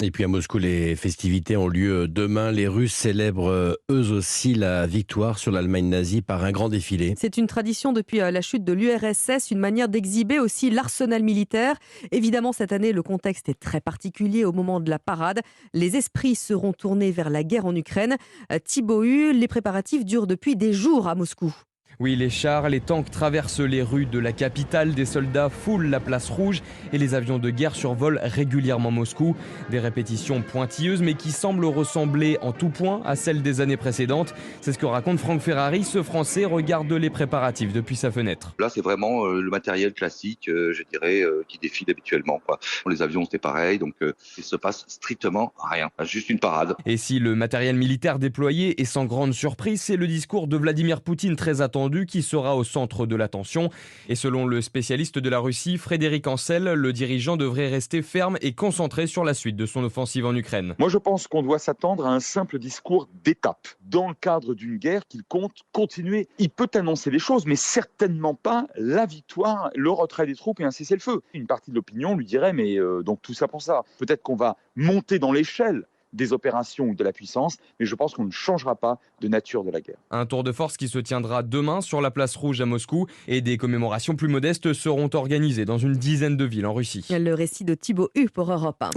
Et puis à Moscou, les festivités ont lieu demain. Les Russes célèbrent eux aussi la victoire sur l'Allemagne nazie par un grand défilé. C'est une tradition depuis la chute de l'URSS, une manière d'exhiber aussi l'arsenal militaire. Évidemment, cette année, le contexte est très particulier au moment de la parade. Les esprits seront tournés vers la guerre en Ukraine. Thibaut Hu, les préparatifs durent depuis des jours à Moscou. Oui, les chars, les tanks traversent les rues de la capitale, des soldats foulent la place rouge et les avions de guerre survolent régulièrement Moscou. Des répétitions pointilleuses mais qui semblent ressembler en tout point à celles des années précédentes. C'est ce que raconte Franck Ferrari. Ce Français regarde les préparatifs depuis sa fenêtre. Là, c'est vraiment le matériel classique, je dirais, qui défile habituellement, quoi. Les avions, c'était pareil, donc il se passe strictement rien, juste une parade. Et si le matériel militaire déployé est sans grande surprise, c'est le discours de Vladimir Poutine très attendu qui sera au centre de l'attention. Et selon le spécialiste de la Russie, Frédéric Ancel, le dirigeant devrait rester ferme et concentré sur la suite de son offensive en Ukraine. Moi, je pense qu'on doit s'attendre à un simple discours d'étape. Dans le cadre d'une guerre qu'il compte continuer, il peut annoncer des choses, mais certainement pas la victoire, le retrait des troupes et un cessez-le-feu. Une partie de l'opinion lui dirait, mais donc tout ça pour ça. Peut-être qu'on va monter dans l'échelle des opérations ou de la puissance, mais je pense qu'on ne changera pas de nature de la guerre. Un tour de force qui se tiendra demain sur la place rouge à Moscou et des commémorations plus modestes seront organisées dans une dizaine de villes en Russie. Le récit de Thibaut Hu pour Europe 1.